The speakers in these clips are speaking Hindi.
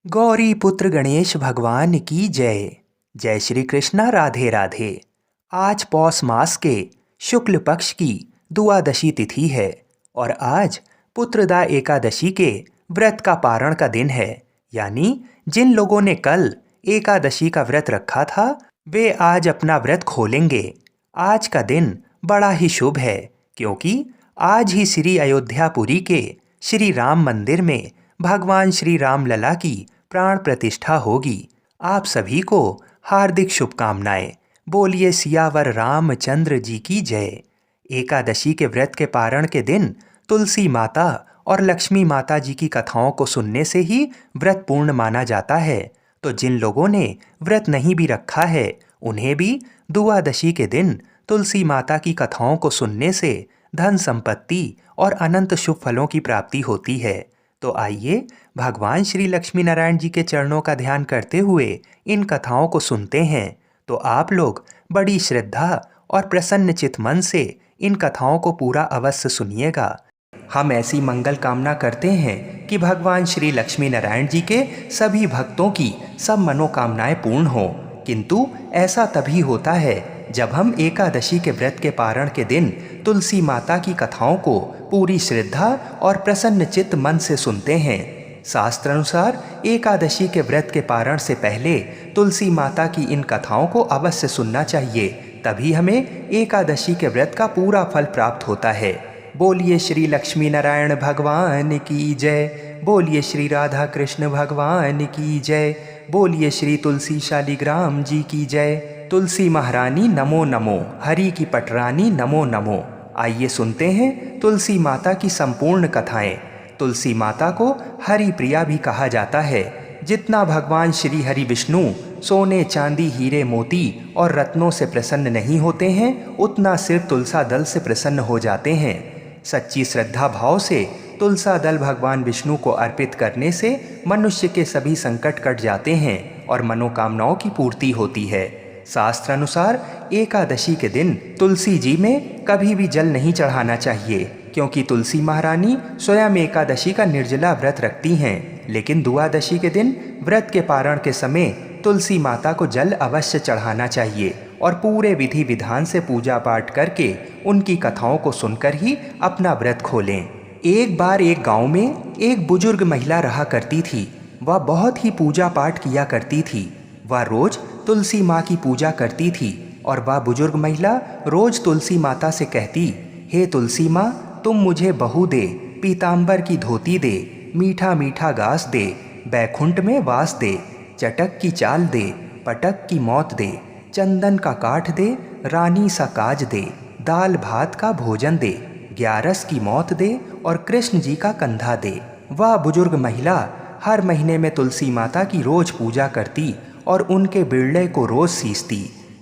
गौरी पुत्र गणेश भगवान की जय। जय श्री कृष्णा, राधे राधे। आज पौष मास के शुक्ल पक्ष की द्वादशी तिथि है और आज पुत्रदा एकादशी के व्रत का पारण का दिन है। यानी जिन लोगों ने कल एकादशी का व्रत रखा था वे आज अपना व्रत खोलेंगे। आज का दिन बड़ा ही शुभ है क्योंकि आज ही श्री अयोध्यापुरी के श्री राम मंदिर में भगवान श्री राम लला की प्राण प्रतिष्ठा होगी। आप सभी को हार्दिक शुभकामनाएं। बोलिए सियावर रामचंद्र जी की जय। एकादशी के व्रत के पारण के दिन तुलसी माता और लक्ष्मी माता जी की कथाओं को सुनने से ही व्रत पूर्ण माना जाता है। तो जिन लोगों ने व्रत नहीं भी रखा है उन्हें भी द्वादशी के दिन तुलसी माता की कथाओं को सुनने से धन संपत्ति और अनंत शुभ फलों की प्राप्ति होती है। तो आइए भगवान श्री लक्ष्मी नारायण जी के चरणों का ध्यान करते हुए इन कथाओं को सुनते हैं। तो आप लोग बड़ी श्रद्धा और प्रसन्न चित मन से इन कथाओं को पूरा अवश्य सुनिएगा। हम ऐसी मंगल कामना करते हैं कि भगवान श्री लक्ष्मी नारायण जी के सभी भक्तों की सब मनोकामनाएं पूर्ण हो। किंतु ऐसा तभी होता है जब हम एकादशी के व्रत के पारण के दिन तुलसी माता की कथाओं को पूरी श्रद्धा और प्रसन्न चित्त मन से सुनते हैं। शास्त्र अनुसार एकादशी के व्रत के पारण से पहले तुलसी माता की इन कथाओं को अवश्य सुनना चाहिए, तभी हमें एकादशी के व्रत का पूरा फल प्राप्त होता है। बोलिए श्री लक्ष्मी नारायण भगवान की जय। बोलिए श्री राधा कृष्ण भगवान की जय। बोलिए श्री तुलसी शालिग्राम जी की जय। तुलसी महारानी नमो नमो, हरि की पटरानी नमो नमो। आइए सुनते हैं तुलसी माता की संपूर्ण कथाएं। तुलसी माता को हरि प्रिया भी कहा जाता है। जितना भगवान श्री हरि विष्णु सोने चांदी हीरे मोती और रत्नों से प्रसन्न नहीं होते हैं, उतना सिर्फ तुलसा दल से प्रसन्न हो जाते हैं। सच्ची श्रद्धा भाव से तुलसा दल भगवान विष्णु को अर्पित करने से मनुष्य के सभी संकट कट जाते हैं और मनोकामनाओं की पूर्ति होती है। शास्त्र अनुसार एकादशी के दिन तुलसी जी में कभी भी जल नहीं चढ़ाना चाहिए, क्योंकि तुलसी महारानी स्वयं एकादशी का निर्जला व्रत रखती हैं। लेकिन द्वादशी के दिन व्रत के पारण के समय तुलसी माता को जल अवश्य चढ़ाना चाहिए और पूरे विधि विधान से पूजा पाठ करके उनकी कथाओं को सुनकर ही अपना व्रत खोलें। एक बार एक गांव में एक बुजुर्ग महिला रहा करती थी। वह बहुत ही पूजा पाठ किया करती थी। वह रोज तुलसी माँ की पूजा करती थी और वह बुजुर्ग महिला रोज तुलसी माता से कहती, हे तुलसी माँ, तुम मुझे बहू दे, पीताम्बर की धोती दे, मीठा मीठा घास दे, बैकुंठ में वास दे, चटक की चाल दे, पटक की मौत दे, चंदन का काठ दे, रानी सा काज दे, दाल भात का भोजन दे, ग्यारस की मौत दे और कृष्ण जी का कंधा दे। वह बुजुर्ग महिला हर महीने में तुलसी माता की रोज पूजा करती और उनके बिरले को रोज सींचती।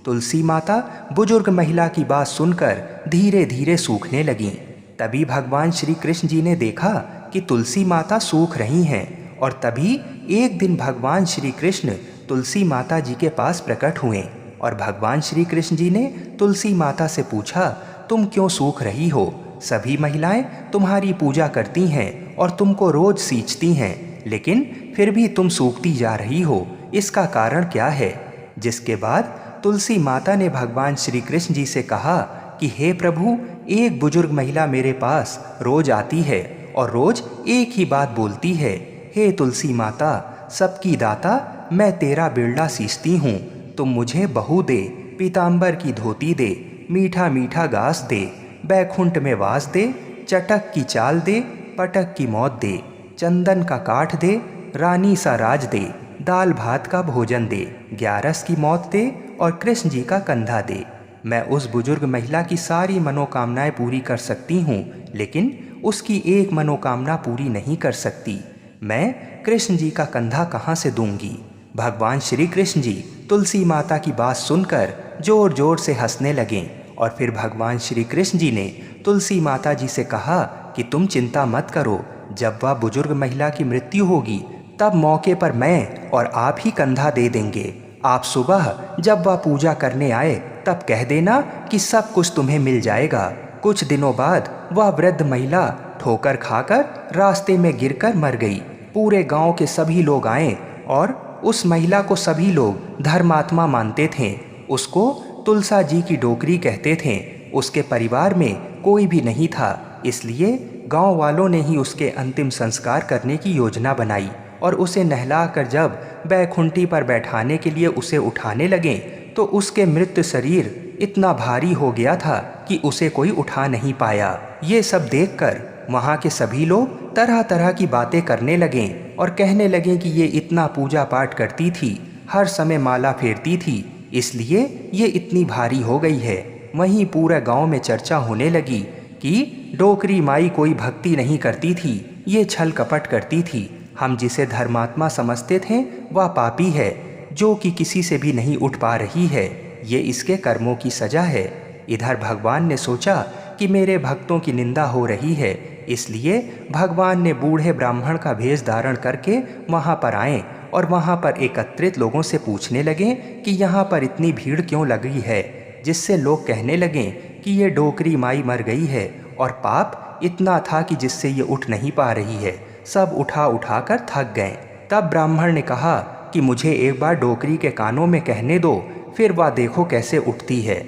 तुलसी माता बुजुर्ग महिला की बात सुनकर धीरे धीरे सूखने लगीं। तभी भगवान श्री कृष्ण जी ने देखा कि तुलसी माता सूख रही हैं और तभी एक दिन भगवान श्री कृष्ण तुलसी माता जी के पास प्रकट हुए और भगवान श्री कृष्ण जी ने तुलसी माता से पूछा, तुम क्यों सूख रही हो? सभी महिलाएं तुम्हारी पूजा करती हैं और तुमको रोज सींचती हैं, लेकिन फिर भी तुम सूखती जा रही हो, इसका कारण क्या है? जिसके बाद तुलसी माता ने भगवान श्री कृष्ण जी से कहा कि हे प्रभु, एक बुजुर्ग महिला मेरे पास रोज आती है और रोज एक ही बात बोलती है, हे तुलसी माता, सबकी दाता, मैं तेरा बिरला सींचती हूँ, तुम मुझे बहू दे, पीताम्बर की धोती दे, मीठा मीठा घास दे, बैकुंठ में वास दे, चटक की चाल दे, पटक की मौत दे, चंदन का काठ दे, रानी सा राज दे, दाल भात का भोजन दे, ग्यारस की मौत दे और कृष्ण जी का कंधा दे। मैं उस बुजुर्ग महिला की सारी मनोकामनाएं पूरी कर सकती हूँ, लेकिन उसकी एक मनोकामना पूरी नहीं कर सकती। मैं कृष्ण जी का कंधा कहाँ से दूंगी? भगवान श्री कृष्ण जी तुलसी माता की बात सुनकर जोर जोर से हंसने लगें और फिर भगवान श्री कृष्ण जी ने तुलसी माता जी से कहा कि तुम चिंता मत करो, जब वह बुजुर्ग महिला की मृत्यु होगी तब मौके पर मैं और आप ही कंधा दे देंगे। आप सुबह जब वह पूजा करने आए तब कह देना कि सब कुछ तुम्हें मिल जाएगा। कुछ दिनों बाद वह वृद्ध महिला ठोकर खाकर रास्ते में गिरकर मर गई। पूरे गांव के सभी लोग आए और उस महिला को सभी लोग धर्मात्मा मानते थे। उसको तुलसा जी की डोकरी कहते थे। उसके परिवार में कोई भी नहीं था, इसलिए गांव वालों ने ही उसके अंतिम संस्कार करने की योजना बनाई और उसे नहलाकर जब बैकुंठी पर बैठाने के लिए उसे उठाने लगे तो उसके मृत शरीर इतना भारी हो गया था कि उसे कोई उठा नहीं पाया। ये सब देखकर वहाँ के सभी लोग तरह तरह की बातें करने लगे और कहने लगे कि ये इतना पूजा पाठ करती थी, हर समय माला फेरती थी, इसलिए ये इतनी भारी हो गई है। वहीं पूरे गांव में चर्चा होने लगी कि डोकरी माई कोई भक्ति नहीं करती थी, ये छल कपट करती थी। हम जिसे धर्मात्मा समझते थे वह पापी है, जो कि किसी से भी नहीं उठ पा रही है। ये इसके कर्मों की सजा है। इधर भगवान ने सोचा कि मेरे भक्तों की निंदा हो रही है, इसलिए भगवान ने बूढ़े ब्राह्मण का भेष धारण करके वहाँ पर आए और वहाँ पर एकत्रित लोगों से पूछने लगे कि यहाँ पर इतनी भीड़ क्यों लगी है, जिससे लोग कहने लगे कि ये डोकरी माई मर गई है और पाप इतना था कि जिससे ये उठ नहीं पा रही है। सब उठा उठा कर थक गए। तब ब्राह्मण ने कहा कि मुझे एक बार डोकरी के कानों में कहने दो, फिर वह देखो कैसे उठती है।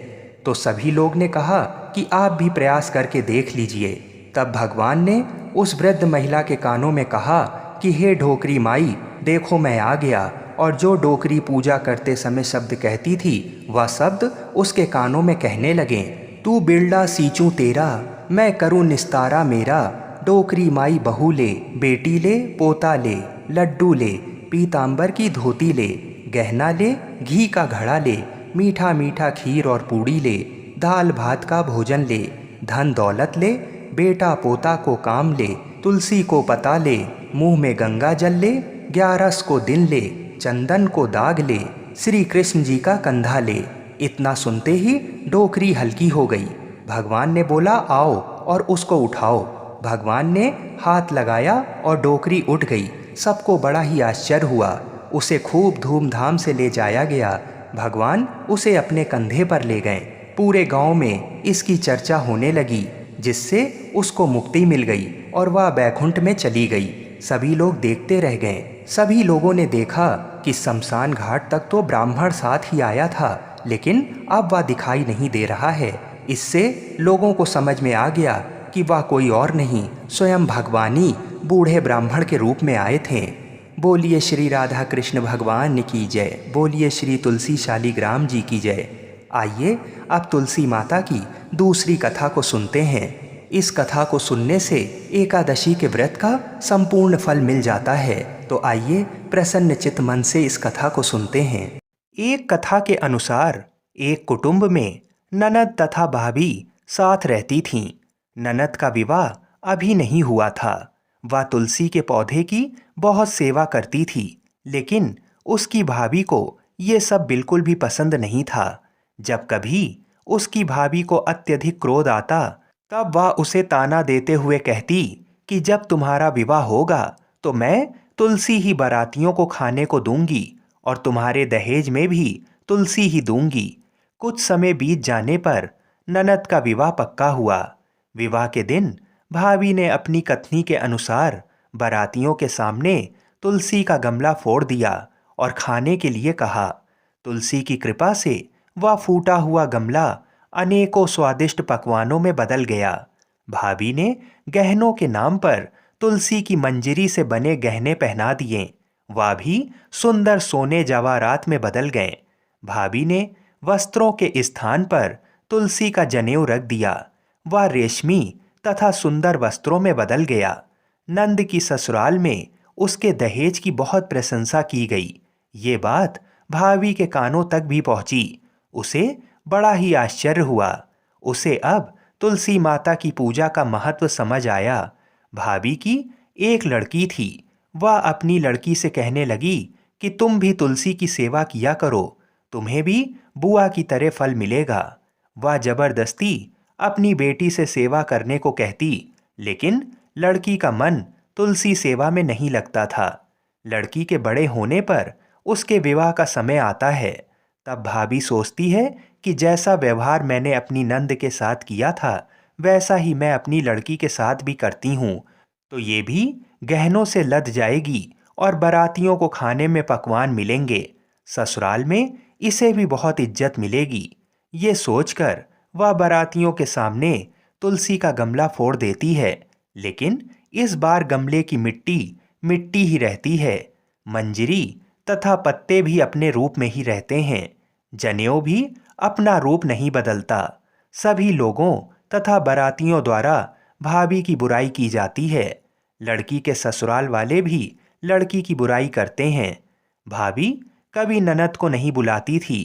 तो सभी लोग ने कहा कि आप भी प्रयास करके देख लीजिए। तब भगवान ने उस वृद्ध महिला के कानों में कहा कि हे डोकरी माई, देखो मैं आ गया। और जो डोकरी पूजा करते समय शब्द कहती थी वह शब्द उसके कानों में कहने लगे, तू बिरला सींचूं तेरा, मैं करूं निस्तारा मेरा। डोकरी माई बहू ले, बेटी ले, पोता ले, लड्डू ले, पीतांबर की धोती ले, गहना ले, घी का घड़ा ले, मीठा मीठा खीर और पूड़ी ले, दाल भात का भोजन ले, धन दौलत ले, बेटा पोता को काम ले, तुलसी को पता ले, मुंह में गंगा जल ले, 11 को दिन ले, चंदन को दाग ले, श्री कृष्ण जी का कंधा ले। इतना सुनते ही डोकरी हल्की हो गई। भगवान ने बोला आओ और उसको उठाओ। भगवान ने हाथ लगाया और डोकरी उठ गई। सबको बड़ा ही आश्चर्य हुआ। उसे खूब धूमधाम से ले जाया गया। भगवान उसे अपने कंधे पर ले गए। पूरे गांव में इसकी चर्चा होने लगी, जिससे उसको मुक्ति मिल गई और वह बैकुंठ में चली गई। सभी लोग देखते रह गए। सभी लोगों ने देखा कि शमशान घाट तक तो ब्राह्मण साथ ही आया था, लेकिन अब वह दिखाई नहीं दे रहा है। इससे लोगों को समझ में आ गया कि वह कोई और नहीं, स्वयं भगवान ही बूढ़े ब्राह्मण के रूप में आए थे। बोलिए श्री राधा कृष्ण भगवान की जय। बोलिए श्री तुलसी शालिग्राम जी की जय। आइए अब तुलसी माता की दूसरी कथा को सुनते हैं। इस कथा को सुनने से एकादशी के व्रत का संपूर्ण फल मिल जाता है। तो आइए प्रसन्न चित्त मन से इस कथा को सुनते हैं। एक कथा के अनुसार एक कुटुंब में ननद तथा भाभी साथ रहती थीं। ननद का विवाह अभी नहीं हुआ था। वह तुलसी के पौधे की बहुत सेवा करती थी, लेकिन उसकी भाभी को ये सब बिल्कुल भी पसंद नहीं था। जब कभी उसकी भाभी को अत्यधिक क्रोध आता, तब वह उसे ताना देते हुए कहती कि जब तुम्हारा विवाह होगा तो मैं तुलसी ही बारातियों को खाने को दूंगी और तुम्हारे दहेज में भी तुलसी ही दूंगी। कुछ समय बीत जाने पर ननद का विवाह पक्का हुआ। विवाह के दिन भाभी ने अपनी कथनी के अनुसार बारातियों के सामने तुलसी का गमला फोड़ दिया और खाने के लिए कहा। तुलसी की कृपा से वह फूटा हुआ गमला अनेकों स्वादिष्ट पकवानों में बदल गया। भाभी ने गहनों के नाम पर तुलसी की मंजरी से बने गहने पहना दिए। वह भी सुंदर सोने जवाहरात में बदल गए। भाभी ने वस्त्रों के स्थान पर तुलसी का जनेऊ रख दिया। वह रेशमी तथा सुंदर वस्त्रों में बदल गया। नंद की ससुराल में उसके दहेज की बहुत प्रशंसा की गई। ये बात भाभी के कानों तक भी पहुंची। उसे बड़ा ही आश्चर्य हुआ। उसे अब तुलसी माता की पूजा का महत्व समझ आया। भाभी की एक लड़की थी। वह अपनी लड़की से कहने लगी कि तुम भी तुलसी की सेवा किया करो, तुम्हें भी बुआ की तरह फल मिलेगा। वह जबरदस्ती अपनी बेटी से सेवा करने को कहती, लेकिन लड़की का मन तुलसी सेवा में नहीं लगता था। लड़की के बड़े होने पर उसके विवाह का समय आता है। तब भाभी सोचती है कि जैसा व्यवहार मैंने अपनी नंद के साथ किया था, वैसा ही मैं अपनी लड़की के साथ भी करती हूँ, तो ये भी गहनों से लद जाएगी और बारातियों को खाने में पकवान मिलेंगे। ससुराल में इसे भी बहुत इज्जत मिलेगी। ये सोचकर वह बारातियों के सामने तुलसी का गमला फोड़ देती है, लेकिन इस बार गमले की मिट्टी मिट्टी ही रहती है। मंजरी तथा पत्ते भी अपने रूप में ही रहते हैं। जनेऊ भी अपना रूप नहीं बदलता। सभी लोगों तथा बारातियों द्वारा भाभी की बुराई की जाती है। लड़की के ससुराल वाले भी लड़की की बुराई करते हैं। भाभी कभी ननद को नहीं बुलाती थी।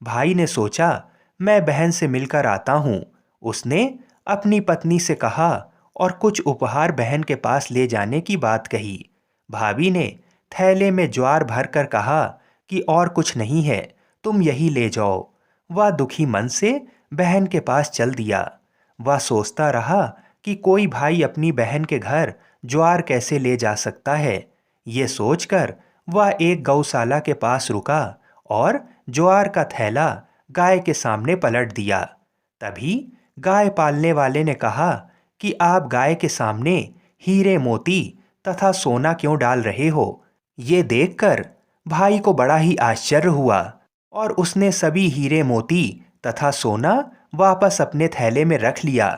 भाई ने सोचा, मैं बहन से मिलकर आता हूँ। उसने अपनी पत्नी से कहा और कुछ उपहार बहन के पास ले जाने की बात कही। भाभी ने थैले में ज्वार भरकर कहा कि और कुछ नहीं है, तुम यही ले जाओ। वह दुखी मन से बहन के पास चल दिया। वह सोचता रहा कि कोई भाई अपनी बहन के घर ज्वार कैसे ले जा सकता है। ये सोचकर वह एक गौशाला के पास रुका और ज्वार का थैला गाय के सामने पलट दिया। तभी गाय पालने वाले ने कहा कि आप गाय के सामने हीरे मोती तथा सोना क्यों डाल रहे हो। ये देखकर भाई को बड़ा ही आश्चर्य हुआ और उसने सभी हीरे मोती तथा सोना वापस अपने थैले में रख लिया।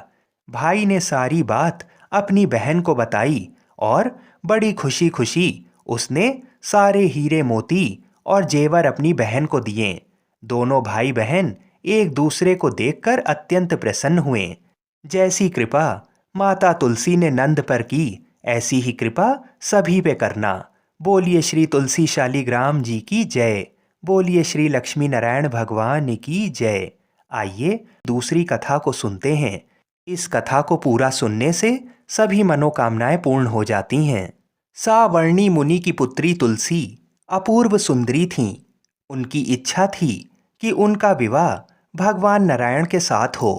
भाई ने सारी बात अपनी बहन को बताई और बड़ी खुशी खुशी उसने सारे हीरे मोती और जेवर अपनी बहन को दिए। दोनों भाई बहन एक दूसरे को देखकर अत्यंत प्रसन्न हुए। जैसी कृपा माता तुलसी ने नंद पर की, ऐसी ही कृपा सभी पे करना। बोलिए श्री तुलसी शालिग्राम जी की जय। बोलिए श्री लक्ष्मी नारायण भगवान की जय। आइए दूसरी कथा को सुनते हैं। इस कथा को पूरा सुनने से सभी मनोकामनाएं पूर्ण हो जाती हैं। सावर्णी मुनि की पुत्री तुलसी अपूर्व सुंदरी थीं। उनकी इच्छा थी कि उनका विवाह भगवान नारायण के साथ हो।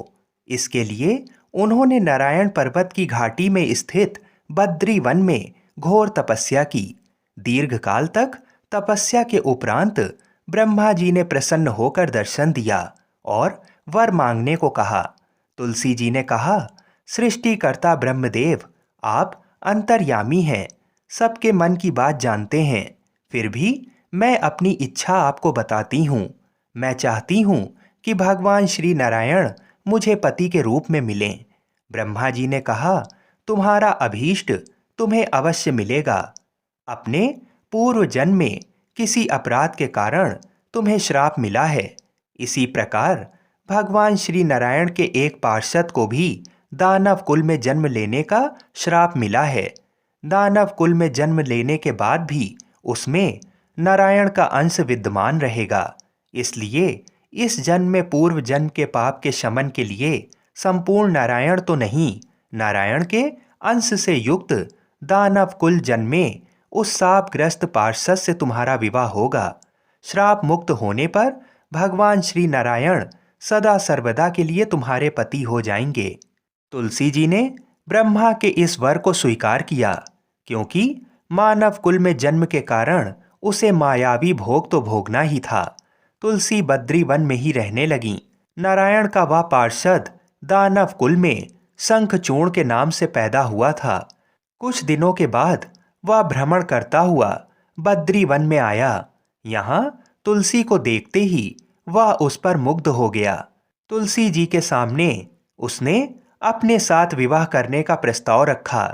इसके लिए उन्होंने नारायण पर्वत की घाटी में स्थित बद्री वन में घोर तपस्या की। दीर्घकाल तक तपस्या के उपरांत ब्रह्मा जी ने प्रसन्न होकर दर्शन दिया और वर मांगने को कहा। तुलसी जी ने कहा, सृष्टिकर्ता ब्रह्मदेव, आप अंतर्यामी हैं, सबके मन की बात जानते हैं। फिर भी मैं अपनी इच्छा आपको बताती हूँ। मैं चाहती हूँ कि भगवान श्री नारायण मुझे पति के रूप में मिलें। ब्रह्मा जी ने कहा, तुम्हारा अभीष्ट तुम्हें अवश्य मिलेगा। अपने पूर्व जन्म में किसी अपराध के कारण तुम्हें श्राप मिला है। इसी प्रकार भगवान श्री नारायण के एक पार्षद को भी दानव कुल में जन्म लेने का श्राप मिला है। दानव कुल में जन्म लेने के बाद भी उसमें नारायण का अंश विद्यमान रहेगा। इसलिए इस जन्म में पूर्व जन्म के पाप के शमन के लिए संपूर्ण नारायण तो नहीं, नारायण के अंश से युक्त दानव कुल जन्म में उस शापग्रस्त पार्षद से तुम्हारा विवाह होगा। श्राप मुक्त होने पर भगवान श्री नारायण सदा सर्वदा के लिए तुम्हारे पति हो जाएंगे। तुलसी जी ने ब्रह्मा के इस वर को स्वीकार किया, क्योंकि मानव कुल में जन्म के कारण उसे मायावी भोग तो भोगना ही था। तुलसी बद्री वन में ही रहने लगी। नारायण का वह पार्षद दानव कुल में शंखचूर्ण के नाम से पैदा हुआ था। कुछ दिनों के बाद वह भ्रमण करता हुआ बद्री वन में आया। यहाँ तुलसी को देखते ही वह उस पर मुग्ध हो गया। तुलसी जी के सामने उसने अपने साथ विवाह करने का प्रस्ताव रखा।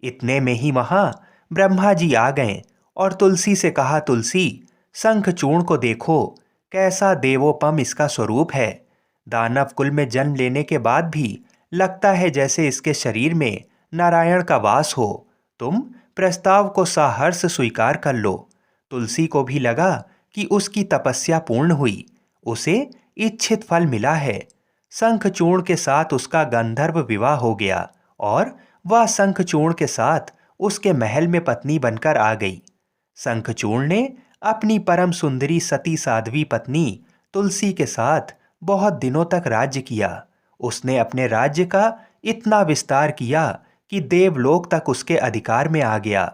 इतने में ही वहां ब्रह्मा जी आ गए और तुलसी से कहा, तुलसी, शंखचूर्ण को देखो, कैसा देवोपम इसका स्वरूप है। दानव कुल में जन्म लेने के बाद भी लगता है जैसे इसके शरीर में नारायण का वास हो। तुम प्रस्ताव को साहर्ष स्वीकार कर लो। तुलसी को भी लगा कि उसकी तपस्या पूर्ण हुई, उसे इच्छित फल मिला है। शंखचूर्ण के साथ उसका गंधर्व विवाह हो गया और वह शंखचूर्ण के साथ उसके महल में पत्नी बनकर आ गई। शंखचूर्ण ने अपनी परम सुंदरी सती साध्वी पत्नी तुलसी के साथ बहुत दिनों तक राज्य किया। उसने अपने राज्य का इतना विस्तार किया कि देवलोक तक उसके अधिकार में आ गया।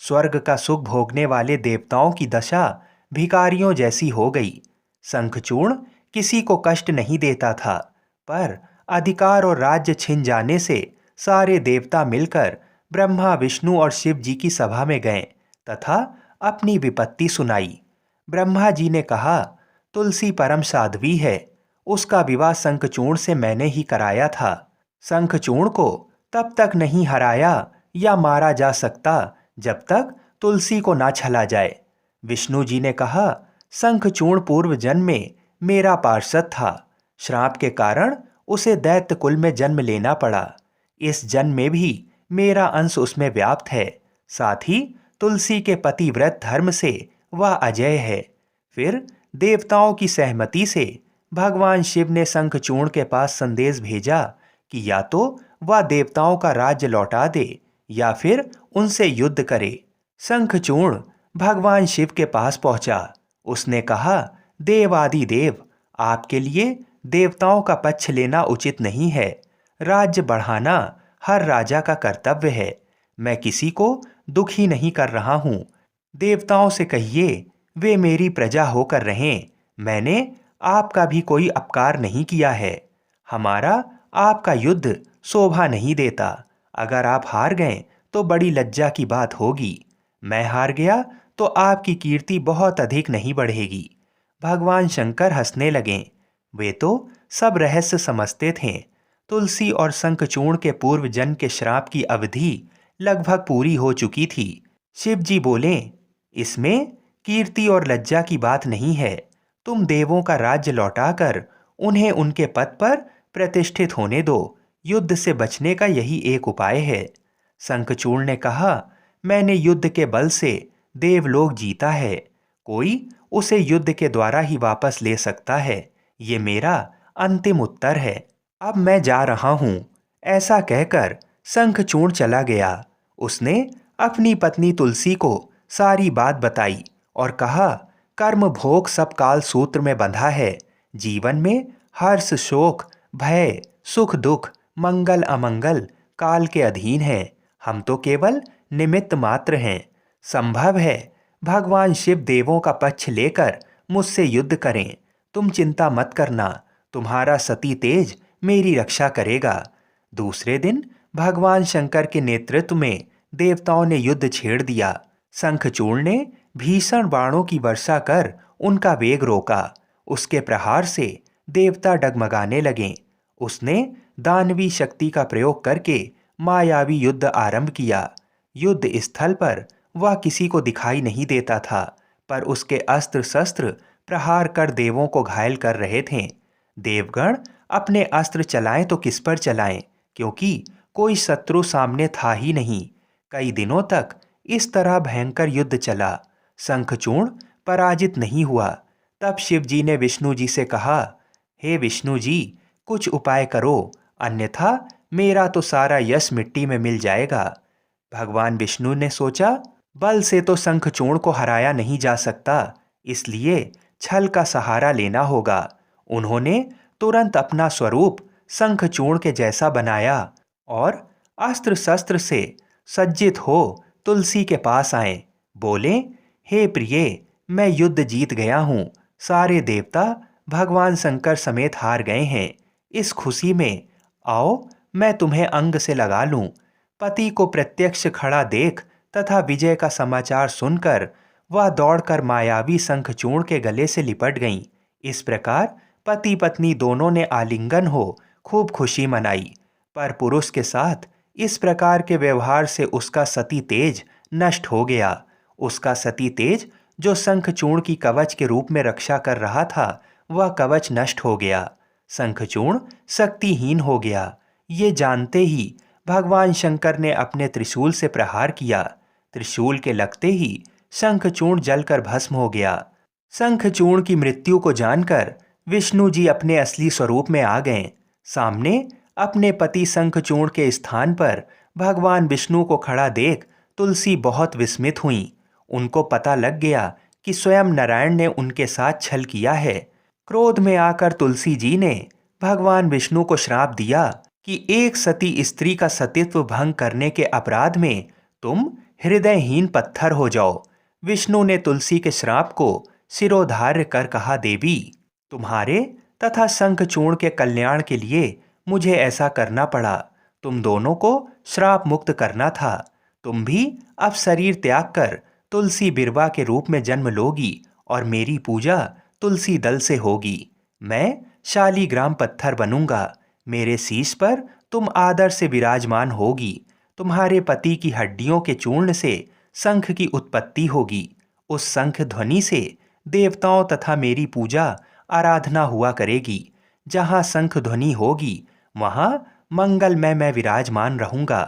स्वर्ग का सुख भोगने वाले देवताओं की दशा भिखारियों जैसी हो गई। शंखचूर्ण किसी को कष्ट नहीं देता था, पर अधिकार और राज्य छिन जाने से सारे देवता मिलकर ब्रह्मा, विष्णु और शिव जी की सभा में गए तथा अपनी विपत्ति सुनाई। ब्रह्मा जी ने कहा, तुलसी परम साध्वी है, उसका विवाह शंखचूर्ण से मैंने ही कराया था। शंखचूर्ण को तब तक नहीं हराया या मारा जा सकता जब तक तुलसी को ना छला जाए। विष्णु जी ने कहा, शंखचूर्ण पूर्व जन्म में मेरा पार्षद था। श्राप के कारण उसे दैत्य कुल में जन्म लेना पड़ा। इस जन्म में भी मेरा अंश उसमें व्याप्त है। साथ ही तुलसी के पतिव्रत धर्म से वह अजय है। फिर देवताओं की सहमति से भगवान शिव ने शंखचूर्ण के पास संदेश भेजा कि या तो वह देवताओं का राज्य लौटा दे या फिर उनसे युद्ध करे। शंखचूर्ण भगवान शिव के पास पहुंचा। उसने कहा, देवादि देव, आपके लिए देवताओं का पक्ष लेना उचित नहीं है। राज्य बढ़ाना हर राजा का कर्तव्य है। मैं किसी को दुखी नहीं कर रहा हूँ। देवताओं से कहिए वे मेरी प्रजा होकर रहें। मैंने आपका भी कोई अपकार नहीं किया है। हमारा आपका युद्ध शोभा नहीं देता। अगर आप हार गए तो बड़ी लज्जा की बात होगी। मैं हार गया तो आपकी कीर्ति बहुत अधिक नहीं बढ़ेगी। भगवान शंकर हंसने लगे। वे तो सब रहस्य समझते थे। तुलसी और शंखचूर्ण के पूर्व जन्म के श्राप की अवधि लगभग पूरी हो चुकी थी। शिव जी बोले, इसमें कीर्ति और लज्जा की बात नहीं है। तुम देवों का राज्य लौटाकर उन्हें उनके पद पर प्रतिष्ठित होने दो। युद्ध से बचने का यही एक उपाय है। शंखचूर्ण ने कहा, मैंने युद्ध के बल से देवलोक जीता है। कोई उसे युद्ध के द्वारा ही वापस ले सकता है। ये मेरा अंतिम उत्तर है। अब मैं जा रहा हूँ। ऐसा कहकर शंखचूर्ण चला गया। उसने अपनी पत्नी तुलसी को सारी बात बताई और कहा, कर्म भोग सब काल सूत्र में बंधा है। जीवन में हर्ष शोक भय सुख दुख मंगल अमंगल काल के अधीन है। हम तो केवल निमित्त मात्र हैं। संभव है भगवान शिव देवों का पक्ष लेकर मुझसे युद्ध करें। तुम चिंता मत करना, तुम्हारा सती तेज मेरी रक्षा करेगा। दूसरे दिन भगवान शंकर के नेतृत्व में देवताओं ने युद्ध छेड़ दिया। शंखचूर्ण ने भीषण बाणों की वर्षा कर उनका वेग रोका। उसके प्रहार से देवता डगमगाने लगे। उसने दानवी शक्ति का प्रयोग करके मायावी युद्ध आरंभ किया। युद्ध स्थल पर वह किसी को दिखाई नहीं देता था, पर उसके अस्त्र शस्त्र प्रहार कर देवों को घायल कर रहे थे। देवगण अपने अस्त्र चलाएं तो किस पर चलाएं, क्योंकि कोई शत्रु सामने था ही नहीं। कई दिनों तक इस तरह भयंकर युद्ध चला। शंखचूर्ण पराजित नहीं हुआ। तब शिव जी ने विष्णु जी से कहा, हे विष्णु जी, कुछ उपाय करो, अन्यथा मेरा तो सारा यश मिट्टी में मिल जाएगा। भगवान विष्णु ने सोचा, बल से तो शंखचूर्ण को हराया नहीं जा सकता, इसलिए छल का सहारा लेना होगा। उन्होंने तुरंत अपना स्वरूप शंखचूर्ण के जैसा बनाया और अस्त्र शस्त्र से सज्जित हो तुलसी के पास आए। बोले, हे प्रिय, मैं युद्ध जीत गया हूँ। सारे देवता भगवान शंकर समेत हार गए हैं। इस खुशी में आओ मैं तुम्हें अंग से लगा लूं। पति को प्रत्यक्ष खड़ा देख तथा विजय का समाचार सुनकर वह दौड़कर मायावी शंखचूर्ण के गले से लिपट गईं। इस प्रकार पति पत्नी दोनों ने आलिंगन हो खूब खुशी मनाई। पर पुरुष के साथ इस प्रकार के व्यवहार से उसका सती तेज नष्ट हो गया। उसका सती तेज जो शंखचूर्ण की कवच के रूप में रक्षा कर रहा था, वह कवच नष्ट हो गया। शंखचूर्ण शक्तिहीन हो गया। ये जानते ही भगवान शंकर ने अपने त्रिशूल से प्रहार किया। त्रिशूल के लगते ही शंखचूर्ण जलकर भस्म हो गया। शंखचूर्ण की मृत्यु को जानकर विष्णु जी अपने असली स्वरूप में आ गए। सामने अपने पति शंखचूर्ण के स्थान पर भगवान विष्णु को खड़ा देख तुलसी बहुत विस्मित हुई। उनको पता लग गया कि स्वयं नारायण ने उनके साथ छल किया है। क्रोध में आकर तुलसी जी ने भगवान विष्णु को श्राप दिया कि एक सती स्त्री का सतीत्व भंग करने के अपराध में तुम हृदयहीन पत्थर हो जाओ। विष्णु ने तुलसी के श्राप को सिरोधार्य कर कहा, देवी, तुम्हारे तथा शंखचूर्ण के कल्याण के लिए मुझे ऐसा करना पड़ा। तुम दोनों को श्राप मुक्त करना था। तुम भी अब शरीर त्याग कर तुलसी बिरवा के रूप में जन्म लोगी और मेरी पूजा तुलसी दल से होगी। मैं शालीग्राम पत्थर बनूंगा, मेरे शीश पर तुम आदर से विराजमान होगी। तुम्हारे पति की हड्डियों के चूर्ण से शंख की उत्पत्ति होगी। उस शंख ध्वनि से देवताओं तथा मेरी पूजा आराधना हुआ करेगी। जहाँ शंख ध्वनि होगी वहाँ मंगलमय मैं विराजमान रहूंगा।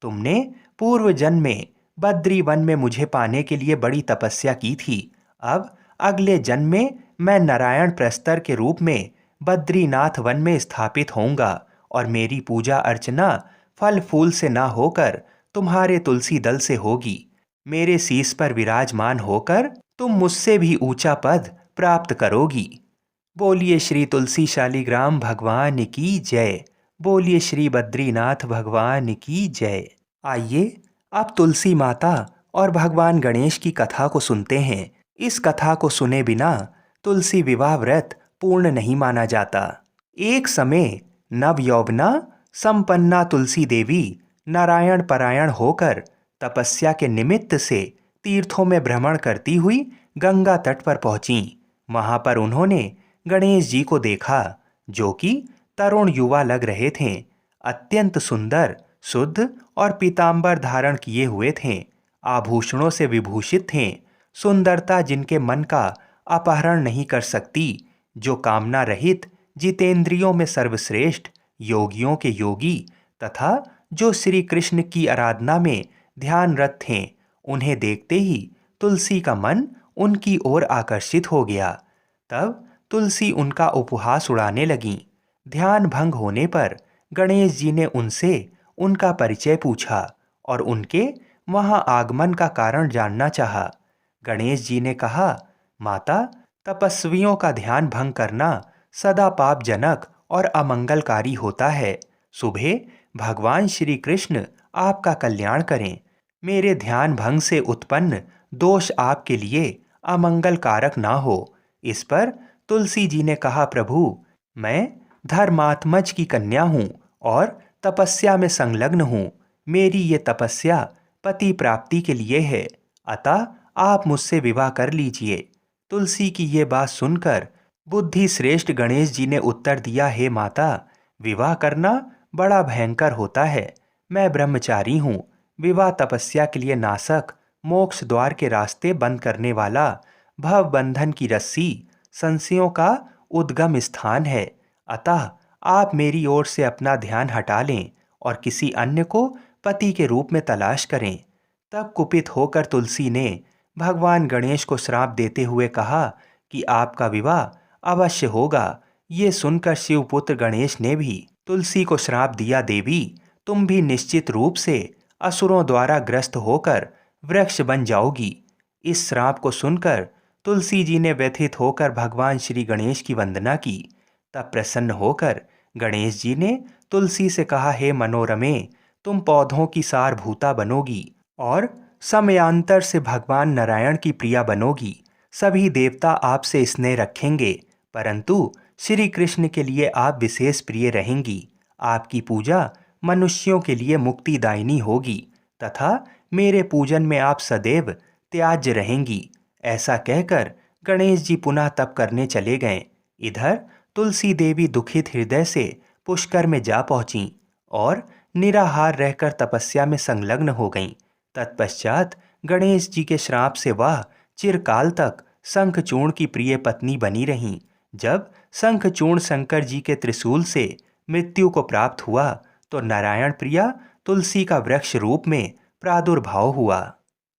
तुमने पूर्व जन्म में बद्री वन में मुझे पाने के लिए बड़ी तपस्या की थी। अब अगले जन्म में मैं नारायण प्रस्तर के रूप में बद्रीनाथ वन में स्थापित होऊंगा और मेरी पूजा अर्चना फल फूल से ना होकर तुम्हारे तुलसी दल से होगी। मेरे शीश पर विराजमान होकर तुम मुझसे भी ऊंचा पद प्राप्त करोगी। बोलिए श्री तुलसी शालीग्राम भगवान की जय। बोलिए श्री बद्रीनाथ भगवान की जय। आइए अब तुलसी माता और भगवान गणेश की कथा को सुनते हैं। इस कथा को सुने बिना तुलसी विवाह व्रत पूर्ण नहीं माना जाता। एक समय नव यौवना संपन्ना तुलसी देवी नारायण परायण होकर तपस्या के निमित्त से तीर्थों में भ्रमण करती हुई गंगा तट पर पहुंची। वहां पर उन्होंने गणेश जी को देखा, जो कि तरुण युवा लग रहे थे। अत्यंत सुंदर, शुद्ध और पीतांबर धारण किए हुए थे। आभूषणों से विभूषित थे। सुंदरता जिनके मन का अपहरण नहीं कर सकती, जो कामना रहित, जितेंद्रियों में सर्वश्रेष्ठ, योगियों के योगी तथा जो श्री कृष्ण की आराधना में ध्यानरत थे। उन्हें देखते ही तुलसी का मन उनकी ओर आकर्षित हो गया। तब तुलसी उनका उपहास उड़ाने लगीं। ध्यान भंग होने पर गणेश जी ने उनसे उनका परिचय पूछा और उनके वहां आगमन का कारण जानना चाहा। गणेश जी ने कहा, माता, तपस्वियों का ध्यान भंग करना सदा पापजनक और अमंगलकारी होता है। सुबह भगवान श्री कृष्ण आपका कल्याण करें। मेरे ध्यान भंग से उत्पन्न दोष आपके लिए अमंगल कारक ना हो। इस पर तुलसी जी ने कहा, प्रभु, मैं धर्मात्मज की कन्या हूँ और तपस्या में संलग्न हूँ। मेरी ये तपस्या पति प्राप्ति के लिए है, अतः आप मुझसे विवाह कर लीजिए। तुलसी की ये बात सुनकर बुद्धि श्रेष्ठ गणेश जी ने उत्तर दिया, हे माता, विवाह करना बड़ा भयंकर होता है। मैं ब्रह्मचारी हूँ। विवाह तपस्या के लिए नासक, मोक्ष द्वार के रास्ते बंद करने वाला, भव बंधन की रस्सी, संशयों का उद्गम स्थान है। अतः आप मेरी ओर से अपना ध्यान हटा लें और किसी अन्य को पति के रूप में तलाश करें। तब कुपित होकर तुलसी ने भगवान गणेश को श्राप देते हुए कहा कि आपका विवाह अवश्य होगा। ये सुनकर शिवपुत्र गणेश ने भी तुलसी को श्राप दिया, देवी, तुम भी निश्चित रूप से असुरों द्वारा ग्रस्त होकर वृक्ष बन जाओगी। इस श्राप को सुनकर तुलसी जी ने व्यथित होकर भगवान श्री गणेश की वंदना की। तब प्रसन्न होकर गणेश जी ने तुलसी से कहा, हे मनोरमे, तुम पौधों की सारभूता बनोगी और समयांतर से भगवान नारायण की प्रिया बनोगी। सभी देवता आपसे स्नेह रखेंगे, परंतु श्री कृष्ण के लिए आप विशेष प्रिय रहेंगी। आपकी पूजा मनुष्यों के लिए मुक्तिदायिनी होगी तथा मेरे पूजन में आप सदैव त्याज्य रहेंगी। ऐसा कहकर गणेश जी पुनः तप करने चले गए। इधर तुलसी देवी दुखित हृदय से पुष्कर में जा पहुंची और निराहार रहकर तपस्या में संलग्न हो गईं। तत्पश्चात गणेश जी के श्राप से वह चिरकाल तक शंखचूर्ण की प्रिय पत्नी बनी रहीं। जब शंखचूर्ण शंकर जी के त्रिशूल से मृत्यु को प्राप्त हुआ तो नारायण प्रिया तुलसी का वृक्ष रूप में प्रादुर्भाव हुआ।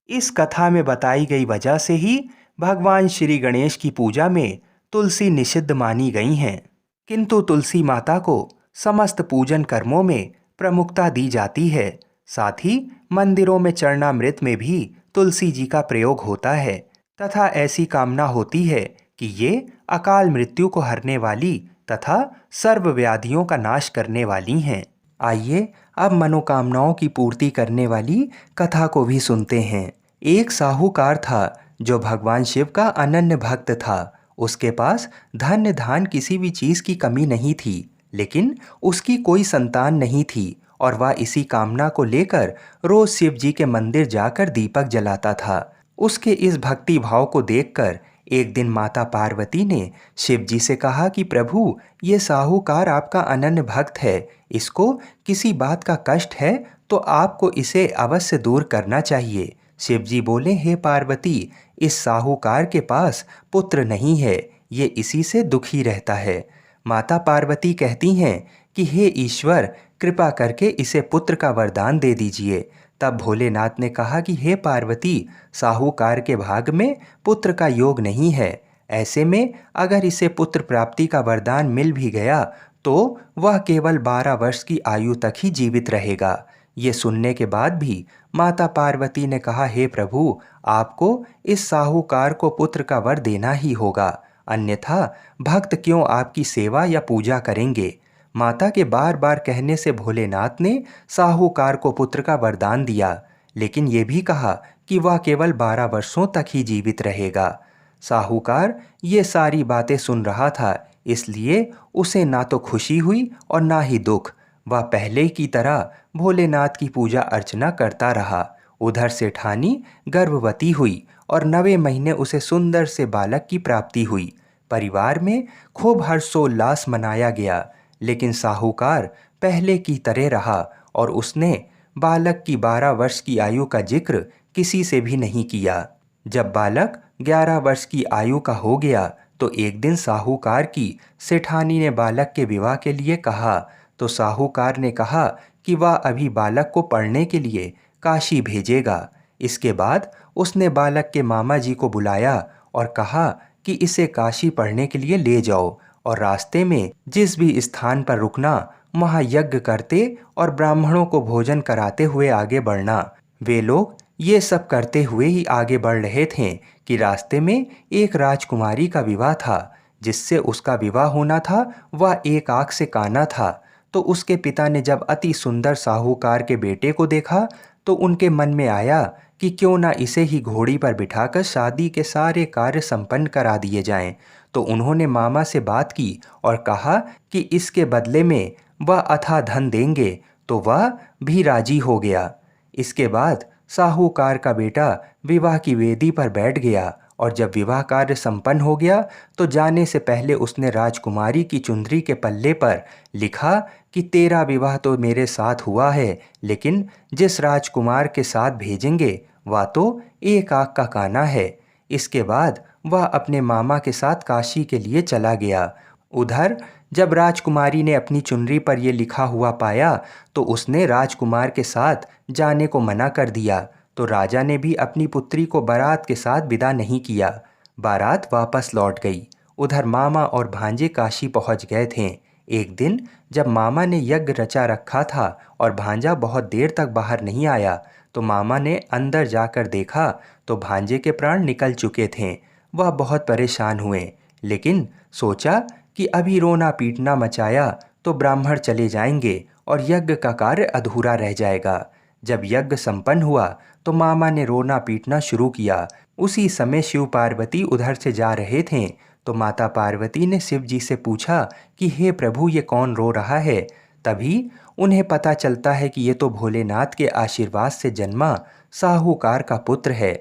इस कथा में बताई गई वजह से ही भगवान श्री गणेश की पूजा में तुलसी निषिद्ध मानी गई हैं, किंतु तुलसी माता को समस्त पूजन कर्मों में प्रमुखता दी जाती है। साथ ही मंदिरों में चरणामृत में भी तुलसी जी का प्रयोग होता है तथा ऐसी कामना होती है कि ये अकाल मृत्यु को हरने वाली तथा सर्व व्याधियों का नाश करने वाली हैं। आइए अब मनोकामनाओं की पूर्ति करने वाली कथा को भी सुनते हैं। एक साहूकार था जो भगवान शिव का अनन्य भक्त था। उसके पास धन धान किसी भी चीज़ की कमी नहीं थी, लेकिन उसकी कोई संतान नहीं थी और वह इसी कामना को लेकर रोज शिव जी के मंदिर जाकर दीपक जलाता था। उसके इस भक्ति भाव को देखकर एक दिन माता पार्वती ने शिव जी से कहा कि प्रभु, ये साहूकार आपका अनन्य भक्त है, इसको किसी बात का कष्ट है तो आपको इसे अवश्य दूर करना चाहिए। शिव जी बोले, हे पार्वती, इस साहूकार के पास पुत्र नहीं है, ये इसी से दुखी रहता है। माता पार्वती कहती हैं कि हे ईश्वर, कृपा करके इसे पुत्र का वरदान दे दीजिए। तब भोलेनाथ ने कहा कि हे पार्वती, साहूकार के भाग में पुत्र का योग नहीं है। ऐसे में अगर इसे पुत्र प्राप्ति का वरदान मिल भी गया तो वह केवल 12 वर्ष की आयु तक ही जीवित रहेगा। ये सुनने के बाद भी माता पार्वती ने कहा, हे प्रभु, आपको इस साहूकार को पुत्र का वर देना ही होगा, अन्यथा भक्त क्यों आपकी सेवा या पूजा करेंगे। माता के बार बार कहने से भोलेनाथ ने साहूकार को पुत्र का वरदान दिया, लेकिन ये भी कहा कि वह केवल 12 वर्षों तक ही जीवित रहेगा। साहूकार ये सारी बातें सुन रहा था, इसलिए उसे ना तो खुशी हुई और ना ही दुख। वह पहले की तरह भोलेनाथ की पूजा अर्चना करता रहा। उधर सेठानी गर्भवती हुई और 9वें महीने उसे सुंदर से बालक की प्राप्ति हुई। परिवार में खूब हर्षोल्लास मनाया गया, लेकिन साहूकार पहले की तरह रहा और उसने बालक की 12 वर्ष की आयु का जिक्र किसी से भी नहीं किया। जब बालक 11 वर्ष की आयु का हो गया तो एक दिन साहूकार की सेठानी ने बालक के विवाह के लिए कहा, तो साहूकार ने कहा कि वह अभी बालक को पढ़ने के लिए काशी भेजेगा। इसके बाद उसने बालक के मामा जी को बुलाया और कहा कि इसे काशी पढ़ने के लिए ले जाओ और रास्ते में जिस भी स्थान पर रुकना वहाँ यज्ञ करते और ब्राह्मणों को भोजन कराते हुए आगे बढ़ना। वे लोग ये सब करते हुए ही आगे बढ़ रहे थे कि रास्ते में एक राजकुमारी का विवाह था। जिससे उसका विवाह होना था वह एक आँख से काना था। तो उसके पिता ने जब अति सुंदर साहूकार के बेटे को देखा तो उनके मन में आया कि क्यों ना इसे ही घोड़ी पर बिठाकर शादी के सारे कार्य संपन्न करा दिए जाएं। तो उन्होंने मामा से बात की और कहा कि इसके बदले में वह अथाह धन देंगे, तो वह भी राजी हो गया। इसके बाद साहूकार का बेटा विवाह की वेदी पर बैठ गया और जब विवाह कार्य संपन्न हो गया तो जाने से पहले उसने राजकुमारी की चुंदरी के पल्ले पर लिखा कि तेरा विवाह तो मेरे साथ हुआ है, लेकिन जिस राजकुमार के साथ भेजेंगे वह तो एक आँख का काना है। इसके बाद वह अपने मामा के साथ काशी के लिए चला गया। उधर जब राजकुमारी ने अपनी चुनरी पर यह लिखा हुआ पाया तो उसने राजकुमार के साथ जाने को मना कर दिया। तो राजा ने भी अपनी पुत्री को बारात के साथ विदा नहीं किया। बारात वापस लौट गई। उधर मामा और भांजे काशी पहुंच गए थे। एक दिन जब मामा ने यज्ञ रचा रखा था और भांजा बहुत देर तक बाहर नहीं आया तो मामा ने अंदर जाकर देखा तो भांजे के प्राण निकल चुके थे। वह बहुत परेशान हुए, लेकिन सोचा कि अभी रोना पीटना मचाया तो ब्राह्मण चले जाएंगे और यज्ञ का कार्य अधूरा रह जाएगा। जब यज्ञ संपन्न हुआ तो मामा ने रोना पीटना शुरू किया। उसी समय शिव पार्वती उधर से जा रहे थे तो माता पार्वती ने शिव जी से पूछा कि हे प्रभु, ये कौन रो रहा है। तभी उन्हें पता चलता है कि ये तो भोलेनाथ के आशीर्वाद से जन्मा साहूकार का पुत्र है।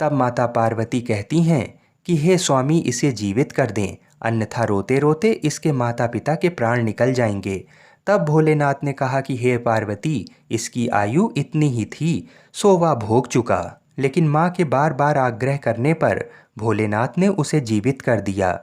तब माता पार्वती कहती हैं कि हे स्वामी, इसे जीवित कर दें, अन्यथा रोते रोते इसके माता पिता के प्राण निकल जाएंगे। तब भोलेनाथ ने कहा कि हे पार्वती, इसकी आयु इतनी ही थी, सो वह भोग चुका। लेकिन माँ के बार बार आग्रह करने पर भोलेनाथ ने उसे जीवित कर दिया।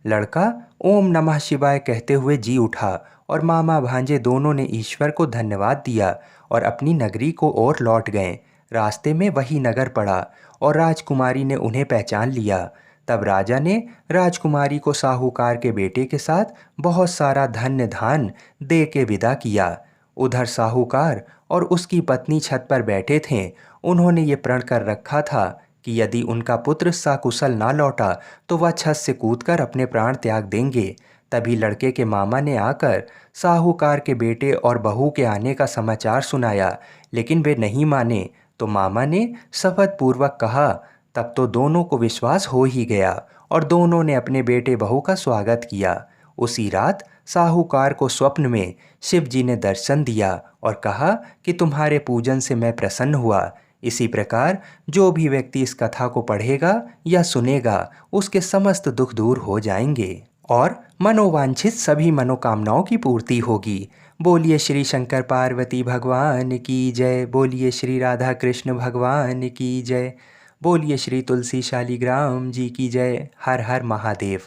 लड़का ओम नमः शिवाय कहते हुए जी उठा और मामा भांजे दोनों ने ईश्वर को धन्यवाद दिया और अपनी नगरी को ओर लौट गए। रास्ते में वही नगर पड़ा और राजकुमारी ने उन्हें पहचान लिया। तब राजा ने राजकुमारी को साहूकार के बेटे के साथ बहुत सारा धन्य धान दे के विदा किया। उधर साहूकार और उसकी पत्नी छत पर बैठे थे। उन्होंने ये प्रण कर रखा था कि यदि उनका पुत्र सकुशल ना लौटा तो वह छत से कूदकर अपने प्राण त्याग देंगे। तभी लड़के के मामा ने आकर साहूकार के बेटे और बहू के आने का समाचार सुनाया, लेकिन वे नहीं माने। तो मामा ने शपथ पूर्वक कहा। तब तो दोनों को विश्वास हो ही गया और दोनों ने अपने बेटे बहू का स्वागत किया। उसी रात साहूकार को स्वप्न में शिव जी ने दर्शन दिया और कहा कि तुम्हारे पूजन से मैं प्रसन्न हुआ, इसी प्रकार जो भी व्यक्ति इस कथा को पढ़ेगा या सुनेगा उसके समस्त दुख दूर हो जाएंगे और मनोवांछित सभी मनोकामनाओं की पूर्ति होगी। बोलिए श्री शंकर पार्वती भगवान की जय। बोलिए श्री राधा कृष्ण भगवान की जय। बोलिए श्री तुलसी शालिग्राम जी की जय। हर हर महादेव।